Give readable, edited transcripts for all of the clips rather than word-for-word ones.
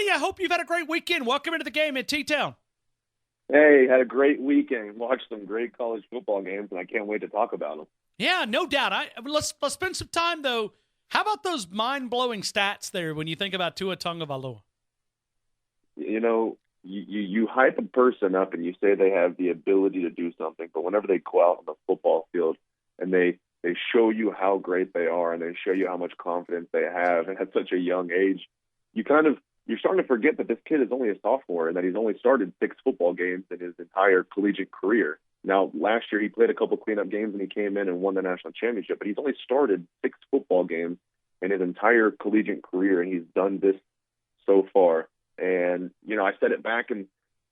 Vinny, I hope you've had a great weekend. Welcome into the game in T-Town. Hey, had a great weekend. Watched some great college football games, and I can't wait to talk about them. Yeah, no doubt. Let's spend some time, though. How about those mind-blowing stats there when you think about Tua Tagovailoa? You know, you hype a person up and you say they have the ability to do something, but whenever they go out on the football field and they show you how great they are and they show you how much confidence they have and at such a young age, you're starting to forget that this kid is only a sophomore and that he's only started 6 football games in his entire collegiate career. Now, last year he played a couple cleanup games and he came in and won the national championship, but he's only started 6 football games in his entire collegiate career, and he's done this so far. And, you know, I said it back in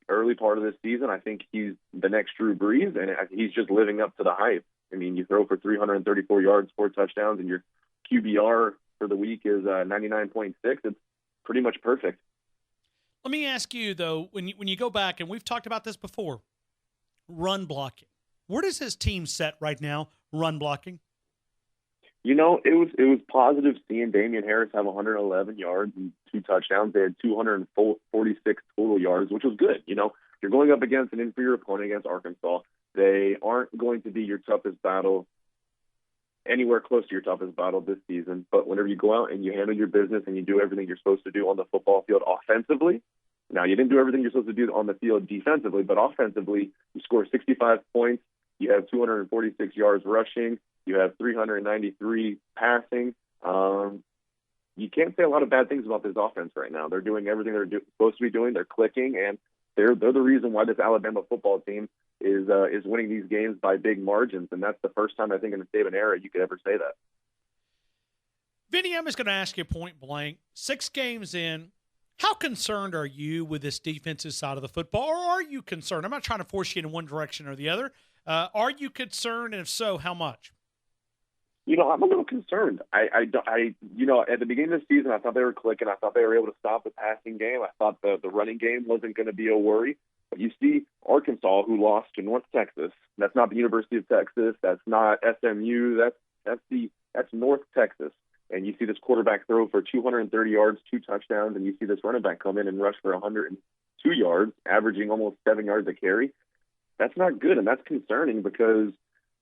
early part of this season, I think he's the next Drew Brees, and he's just living up to the hype. I mean, you throw for 334 yards, 4 touchdowns, and your QBR for the week is 99.6. It's pretty much perfect. Let me ask you, though, when you go back, and we've talked about this before, run blocking. Where does his team set right now, run blocking? You know, it was positive seeing Damian Harris have 111 yards and 2 touchdowns. They had 246 total yards, which was good. You know, you're going up against an inferior opponent against Arkansas. They aren't going to be your toughest battle, anywhere close to your toughest battle this season. But whenever you go out and you handle your business and you do everything you're supposed to do on the football field offensively, now you didn't do everything you're supposed to do on the field defensively, but offensively, you score 65 points, you have 246 yards rushing, you have 393 passing. You can't say a lot of bad things about this offense right now. They're doing everything they're supposed to be doing. They're clicking, and they're the reason why this Alabama football team is winning these games by big margins. And that's the first time I think in the Saban era you could ever say that. Vinny, I'm just going to ask you point blank. 6 games in, how concerned are you with this defensive side of the football, or are you concerned? I'm not trying to force you in one direction or the other. Are you concerned, and if so, how much? You know, I'm a little concerned. You know, at the beginning of the season, I thought they were clicking. I thought they were able to stop the passing game. I thought the running game wasn't going to be a worry. But you see Arkansas, who lost to North Texas. That's not the University of Texas. That's not SMU. That's North Texas. And you see this quarterback throw for 230 yards, 2 touchdowns, and you see this running back come in and rush for 102 yards, averaging almost 7 yards a carry. That's not good, and that's concerning because,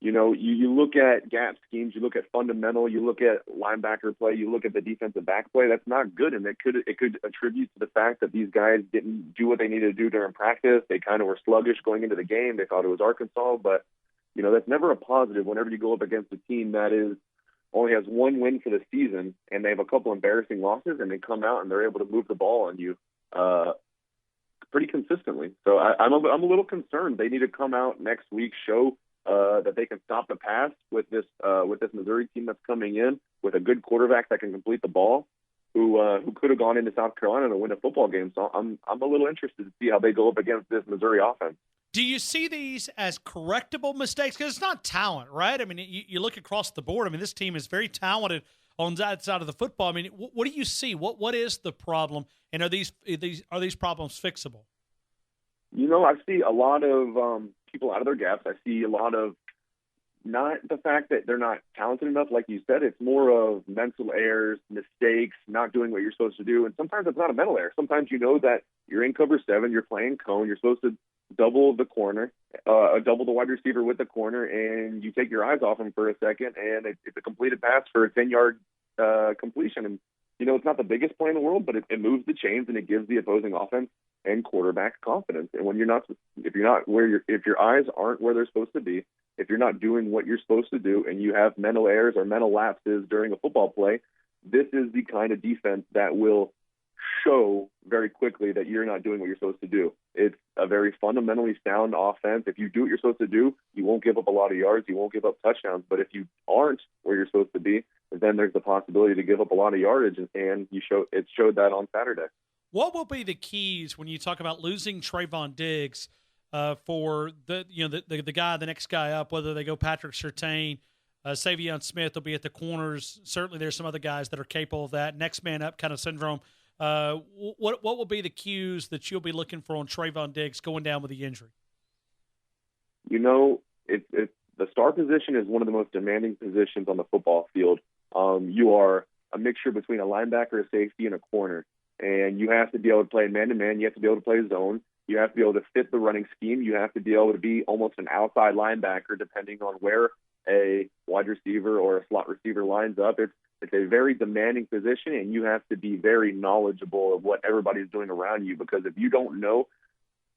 you know, you look at gap schemes, you look at fundamental, you look at linebacker play, you look at the defensive back play. That's not good, and it could attribute to the fact that these guys didn't do what they needed to do during practice. They kind of were sluggish going into the game. They thought it was Arkansas, but, you know, that's never a positive whenever you go up against a team that only has 1 win for the season, and they have a couple embarrassing losses, and they come out and they're able to move the ball on you pretty consistently. So I'm a little concerned. They need to come out next week, show that they can stop the pass with this Missouri team that's coming in with a good quarterback that can complete the ball, who could have gone into South Carolina to win a football game. So I'm a little interested to see how they go up against this Missouri offense. Do you see these as correctable mistakes? Because it's not talent, right? I mean, you look across the board. I mean, this team is very talented on that side of the football. I mean, what do you see? What is the problem? And are these problems fixable? You know, I see a lot of people out of their gaps. I see a lot of not the fact that they're not talented enough, like you said. It's more of mental errors, mistakes, not doing what you're supposed to do. And sometimes it's not a mental error. Sometimes you know that you're in cover 7, you're playing cone, you're supposed to double the corner, double the wide receiver with the corner, and you take your eyes off him for a second, and it's a completed pass for a 10-yard completion. And, you know, it's not the biggest play in the world, but it moves the chains and it gives the opposing offense and quarterback confidence. And when if your eyes aren't where they're supposed to be, if you're not doing what you're supposed to do, and you have mental errors or mental lapses during a football play, this is the kind of defense that will show very quickly that you're not doing what you're supposed to do. It's a very fundamentally sound offense. If you do what you're supposed to do, you won't give up a lot of yards, you won't give up touchdowns. But if you aren't where you're supposed to be, then there's the possibility to give up a lot of yardage, and it showed that on Saturday. What will be the keys when you talk about losing Trevon Diggs for the next guy up, whether they go Patrick Surtain, Savion Smith will be at the corners. Certainly there's some other guys that are capable of that. Next man up kind of syndrome. What will be the cues that you'll be looking for on Trevon Diggs going down with the injury? You know, the star position is one of the most demanding positions on the football field. You are a mixture between a linebacker, a safety, and a corner. And you have to be able to play man-to-man. You have to be able to play zone. You have to be able to fit the running scheme. You have to be able to be almost an outside linebacker, depending on where a wide receiver or a slot receiver lines up. It's a very demanding position, and you have to be very knowledgeable of what everybody's doing around you, because if you don't know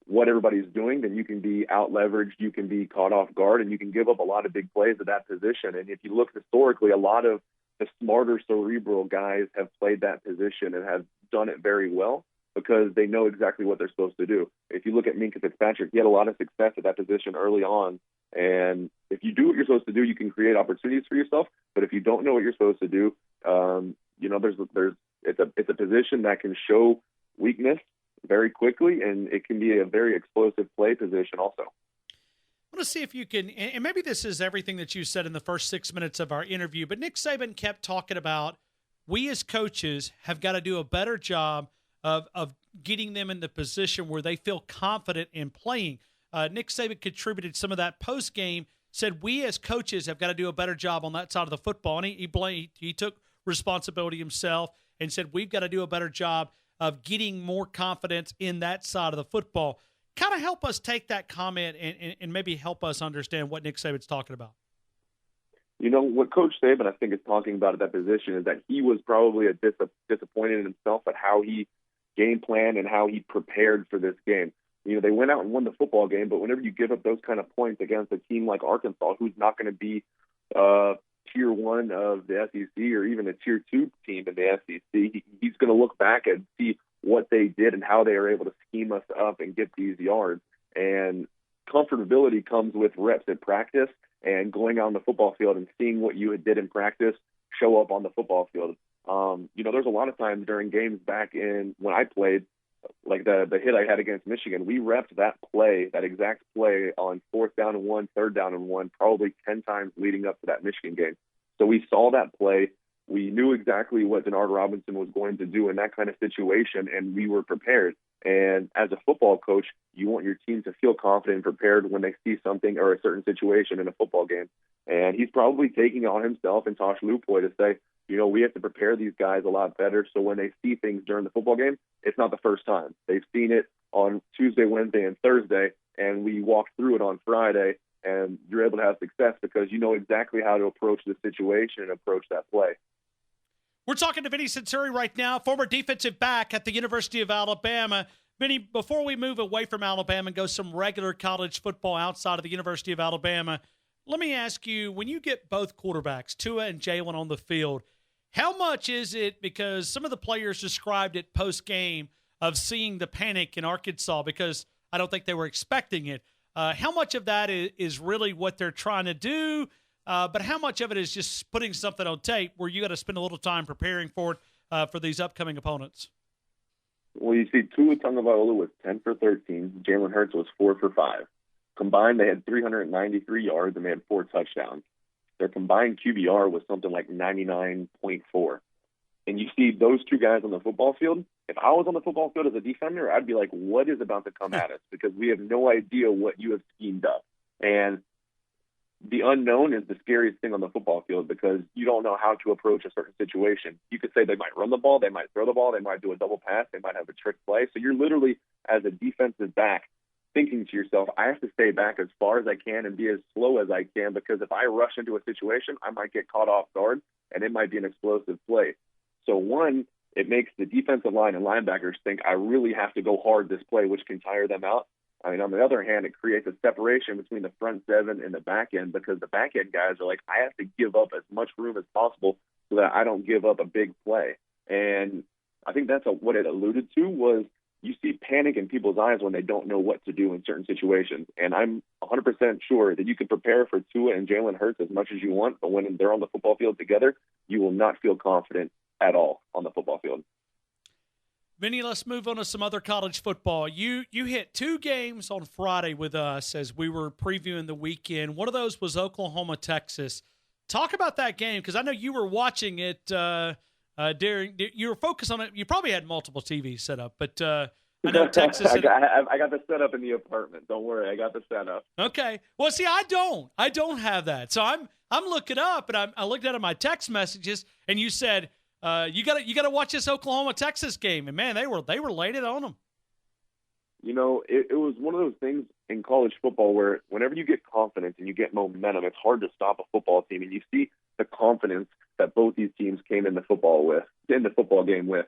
what everybody's doing, then you can be out-leveraged, you can be caught off guard, and you can give up a lot of big plays at that position. And if you look historically, a lot of the smarter cerebral guys have played that position and have done it very well because they know exactly what they're supposed to do. If you look at Minkah Fitzpatrick, he had a lot of success at that position early on. And if you do what you're supposed to do, you can create opportunities for yourself. But if you don't know what you're supposed to do, it's a position that can show weakness very quickly, and it can be a very explosive play position also. I want to see if you can, and maybe this is everything that you said in the first 6 minutes of our interview, but Nick Saban kept talking about we as coaches have got to do a better job of getting them in the position where they feel confident in playing. Nick Saban contributed some of that post-game, said we as coaches have got to do a better job on that side of the football, and he took responsibility himself and said we've got to do a better job of getting more confidence in that side of the football. Kind of help us take that comment and maybe help us understand what Nick Saban's talking about. You know, what Coach Saban, I think, is talking about at that position is that he was probably disappointed in himself at how he game planned and how he prepared for this game. You know, they went out and won the football game, but whenever you give up those kind of points against a team like Arkansas, who's not going to be tier 1 of the SEC or even a tier 2 team in the SEC, he's going to look back and see what they did and how they were able to scheme us up and get these yards. And comfortability comes with reps at practice and going out on the football field and seeing what you did in practice show up on the football field. There's a lot of times during games back in when I played, like the hit I had against Michigan, we repped that exact play on 4th down and 1, 3rd down and 1, probably 10 times leading up to that Michigan game. So we saw that play. We knew exactly what Denard Robinson was going to do in that kind of situation, and we were prepared. And as a football coach, you want your team to feel confident and prepared when they see something or a certain situation in a football game. And he's probably taking it on himself and Tosh Lupoy to say, we have to prepare these guys a lot better so when they see things during the football game, it's not the first time. They've seen it on Tuesday, Wednesday, and Thursday, and we walked through it on Friday, and you're able to have success because you know exactly how to approach the situation and approach that play. We're talking to Vinnie Sunseri right now, former defensive back at the University of Alabama. Vinnie, before we move away from Alabama and go some regular college football outside of the University of Alabama, let me ask you, when you get both quarterbacks, Tua and Jalen, on the field, how much is it, because some of the players described it post-game, of seeing the panic in Arkansas because I don't think they were expecting it. How much of that is really what they're trying to do, but how much of it is just putting something on tape where you got to spend a little time preparing for it for these upcoming opponents? Well, you see, Tua Tagovailoa was 10 for 13. Jalen Hurts was 4 for 5. Combined, they had 393 yards, and they had 4 touchdowns. Their combined QBR was something like 99.4. And you see those two guys on the football field. If I was on the football field as a defender, I'd be like, what is about to come at us? Because we have no idea what you have schemed up. And the unknown is the scariest thing on the football field because you don't know how to approach a certain situation. You could say they might run the ball, they might throw the ball, they might do a double pass, they might have a trick play. So you're literally, as a defensive back, thinking to yourself, I have to stay back as far as I can and be as slow as I can because if I rush into a situation, I might get caught off guard and it might be an explosive play. So one, it makes the defensive line and linebackers think I really have to go hard this play, which can tire them out. I mean, on the other hand, it creates a separation between the front seven and the back end because the back end guys are like, I have to give up as much room as possible so that I don't give up a big play. And I think that's what it alluded to was you see panic in people's eyes when they don't know what to do in certain situations. And I'm 100% sure that you can prepare for Tua and Jalen Hurts as much as you want, but when they're on the football field together, you will not feel confident at all on the football field. Vinnie, let's move on to some other college football. You hit 2 games on Friday with us as we were previewing the weekend. One of those was Oklahoma, Texas. Talk about that game because I know you were watching it during. You were focused on it. You probably had multiple TVs set up, but I know Texas. I got the setup in the apartment. Don't worry, I got the setup. Okay. Well, see, I don't have that. So I'm looking up, and I looked at my text messages, and you said You gotta watch this Oklahoma Texas game, and man, they were laying it on them. It was one of those things in college football where whenever you get confidence and you get momentum, it's hard to stop a football team. And you see the confidence that both these teams came in the football game with.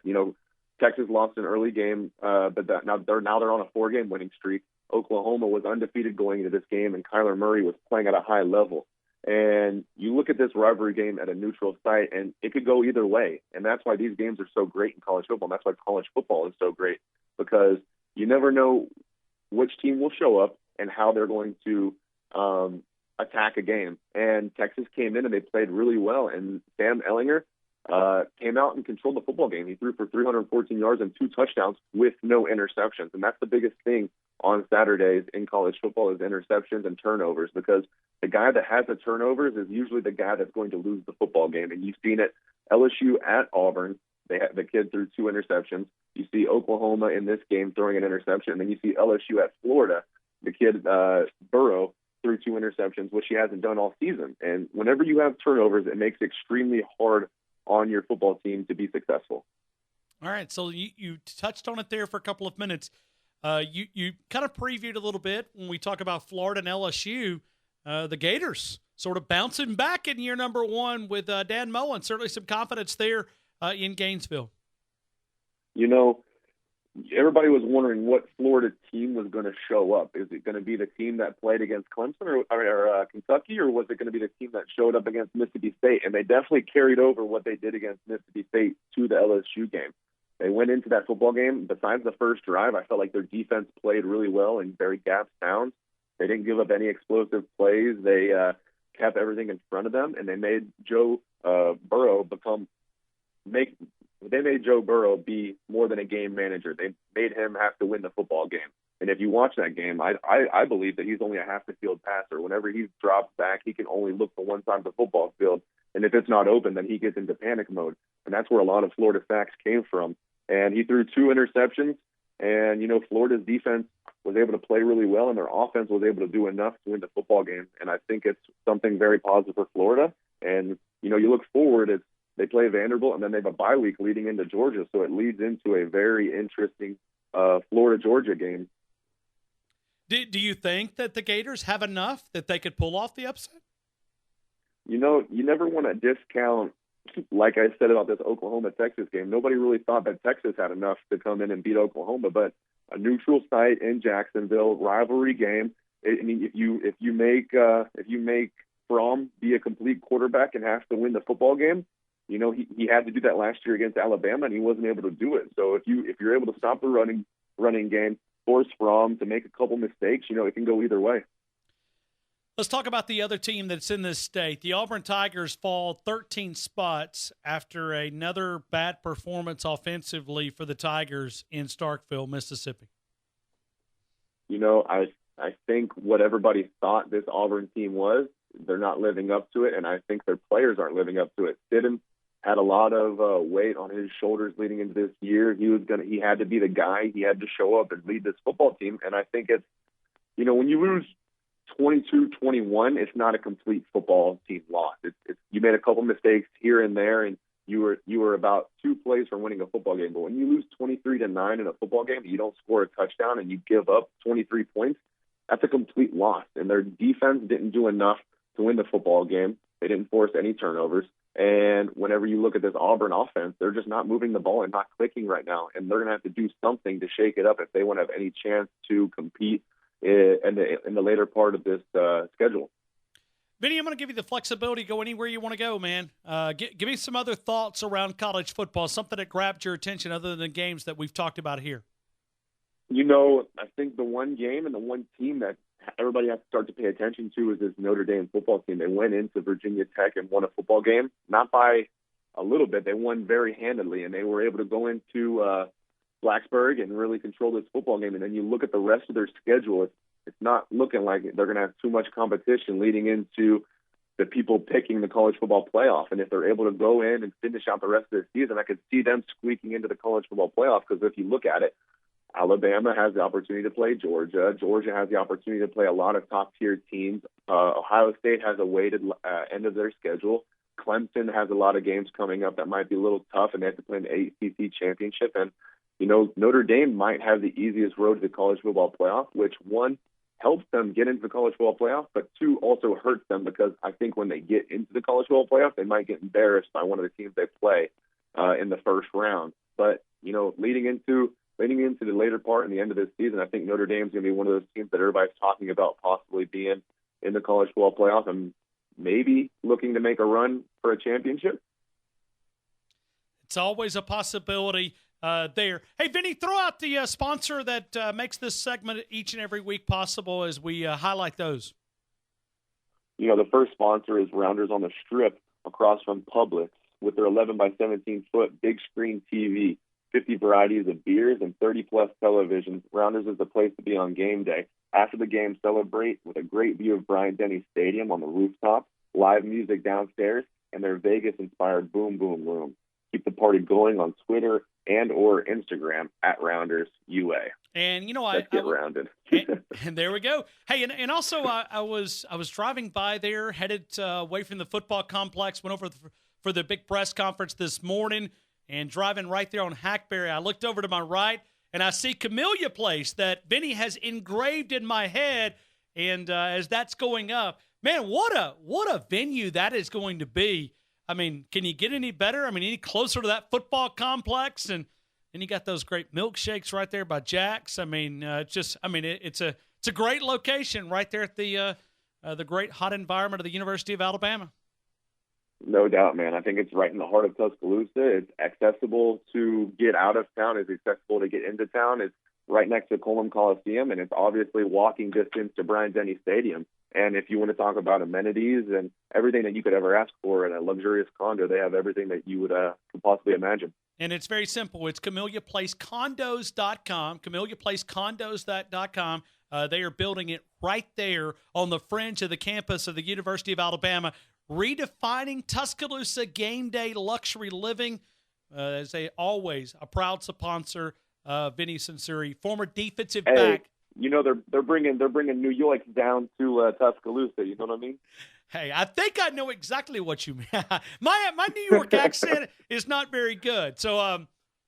Texas lost an early game, but now they're on a 4-game winning streak. Oklahoma was undefeated going into this game, and Kyler Murray was playing at a high level. And you look at this rivalry game at a neutral site, and it could go either way. And that's why these games are so great in college football. And that's why college football is so great, because you never know which team will show up and how they're going to attack a game. And Texas came in and they played really well. And Sam Ehlinger came out and controlled the football game. He threw for 314 yards and 2 touchdowns with no interceptions. And that's the biggest thing on Saturdays in college football is interceptions and turnovers, because the guy that has the turnovers is usually the guy that's going to lose the football game. And you've seen it LSU at Auburn. The kid threw 2 interceptions. You see Oklahoma in this game throwing an interception. And then you see LSU at Florida. The kid, Burrow, threw 2 interceptions, which he hasn't done all season. And whenever you have turnovers, it makes it extremely hard on your football team to be successful. All right, so you touched on it there for a couple of minutes. You kind of previewed a little bit when we talk about Florida and LSU. The Gators sort of bouncing back in year number 1 with Dan Mullen. Certainly some confidence there in Gainesville. Everybody was wondering what Florida team was going to show up. Is it going to be the team that played against Clemson or Kentucky, or was it going to be the team that showed up against Mississippi State? And they definitely carried over what they did against Mississippi State to the LSU game. They went into that football game. Besides the first drive, I felt like their defense played really well and very gap sound. They didn't give up any explosive plays. They kept everything in front of them, and they made Joe Burrow be more than a game manager. They made him have to win the football game. And if you watch that game, I believe that he's only a half the field passer. Whenever he drops back, he can only look for one side of the football field. And if it's not open, then he gets into panic mode. And that's where a lot of Florida sacks came from. And he threw 2 interceptions. And, Florida's defense was able to play really well, and their offense was able to do enough to win the football game. And I think it's something very positive for Florida. And, you look forward, they play Vanderbilt, and then they have a bye week leading into Georgia. So it leads into a very interesting Florida-Georgia game. Do you think that the Gators have enough that they could pull off the upset? You never want to discount, like I said about this Oklahoma-Texas game. Nobody really thought that Texas had enough to come in and beat Oklahoma, but a neutral site in Jacksonville, rivalry game. If you make Fromm be a complete quarterback and have to win the football game, he had to do that last year against Alabama, and he wasn't able to do it. So if you're able to stop the running game, force Fromm to make a couple mistakes, it can go either way. Let's talk about the other team that's in this state. The Auburn Tigers fall 13 spots after another bad performance offensively for the Tigers in Starkville, Mississippi. I think what everybody thought this Auburn team was, they're not living up to it, and I think their players aren't living up to it. Stidham had a lot of weight on his shoulders leading into this year. He had to be the guy. He had to show up and lead this football team, and I think it's, when you lose 22-21, it's not a complete football team loss. You made a couple mistakes here and there, and you were about 2 plays from winning a football game. But when you lose 23-9 in a football game, you don't score a touchdown, and you give up 23 points, that's a complete loss. And their defense didn't do enough to win the football game. They didn't force any turnovers. And whenever you look at this Auburn offense, they're just not moving the ball and not clicking right now. And they're going to have to do something to shake it up if they want to have any chance to compete in the later part of this schedule. Vinny, I'm going to give you the flexibility to go anywhere you want to go, man. Give me some other thoughts around college football, something that grabbed your attention other than the games that we've talked about here. I think the one game and the one team that everybody has to start to pay attention to is this Notre Dame football team. They went into Virginia Tech and won a football game, not by a little bit. They won very handedly, and they were able to go into Blacksburg and really control this football game. And then you look at the rest of their schedule, it's not looking like they're going to have too much competition leading into the people picking the college football playoff. And if they're able to go in and finish out the rest of their season, I could see them squeaking into the college football playoff, because if you look at it, Alabama has the opportunity to play Georgia. Georgia has the opportunity to play a lot of top-tier teams. Ohio State has a weighted end of their schedule. Clemson has a lot of games coming up that might be a little tough, and they have to play in the ACC championship. And, Notre Dame might have the easiest road to the college football playoff, which, one, helps them get into the college football playoff, but two, also hurts them because I think when they get into the college football playoff, they might get embarrassed by one of the teams they play in the first round. But, leading into the later part and the end of this season, I think Notre Dame is going to be one of those teams that everybody's talking about possibly being in the college football playoff and maybe looking to make a run for a championship. It's always a possibility there. Hey, Vinny, throw out the sponsor that makes this segment each and every week possible as we highlight those. The first sponsor is Rounders on the Strip across from Publix with their 11 by 17 foot big screen TV, 50 varieties of beers, and 30-plus televisions. Rounders is the place to be on game day. After the game, celebrate with a great view of Bryant-Denny Stadium on the rooftop, live music downstairs, and their Vegas-inspired Boom Boom Room. Keep the party going on Twitter and or Instagram at Rounders UA. And let's get rounded. and there we go. Hey, and also I was driving by there, headed away from the football complex, went over for the big press conference this morning, and driving right there on Hackberry, I looked over to my right, and I see Camellia Place that Vinny has engraved in my head. And as that's going up, man, what a venue that is going to be. I mean, can you get any better? I mean, any closer to that football complex? And you got those great milkshakes right there by Jack's. I mean, it's a great location right there at the great hot environment of the University of Alabama. No doubt, man. I think it's right in the heart of Tuscaloosa. It's accessible to get out of town. It's accessible to get into town. It's right next to Coleman Coliseum, and it's obviously walking distance to Bryant-Denny Stadium. And if you want to talk about amenities and everything that you could ever ask for in a luxurious condo, they have everything that you would could possibly imagine. And it's very simple. It's CameliaPlaceCondos.com, CameliaPlaceCondos.com. They are building it right there on the fringe of the campus of the University of Alabama, redefining Tuscaloosa game day luxury living. As they always, a proud sponsor, Vinnie Sunseri, former defensive back. They're bringing New York down to Tuscaloosa. You know what I mean? Hey, I think I know exactly what you mean. my New York accent is not very good. So,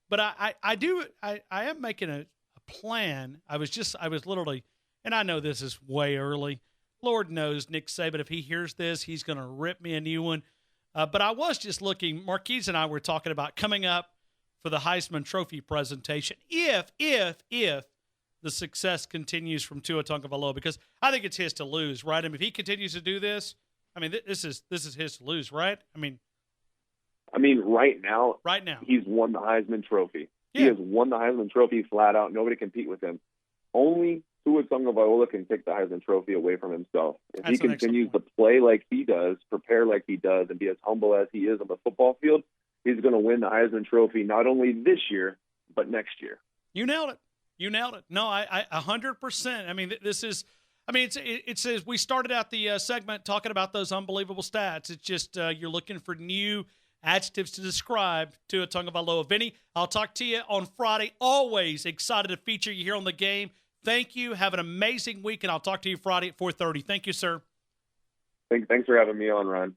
but I am making a plan. I was literally, and I know this is way early. Lord knows Nick Saban, if he hears this, he's going to rip me a new one. But I was just looking. Marquise and I were talking about coming up for the Heisman Trophy presentation. If the success continues from Tua Tagovailoa, because I think it's his to lose, right? I mean, if he continues to do this, I mean, this is his to lose, right? I mean, right now, he's won the Heisman Trophy. Yeah. He has won the Heisman Trophy flat out. Nobody can compete with him. Only Tua Tagovailoa can take the Heisman Trophy away from himself. If he continues to play like he does, prepare like he does, and be as humble as he is on the football field, he's going to win the Heisman Trophy not only this year, but next year. You nailed it. No, I 100%. I mean, this is – I mean, it's we started out the segment talking about those unbelievable stats. It's just you're looking for new adjectives to describe Tua Tagovailoa. Vinny, I'll talk to you on Friday. Always excited to feature you here on The Game. Thank you. Have an amazing week, and I'll talk to you Friday at 4:30. Thank you, sir. Thanks for having me on, Ryan.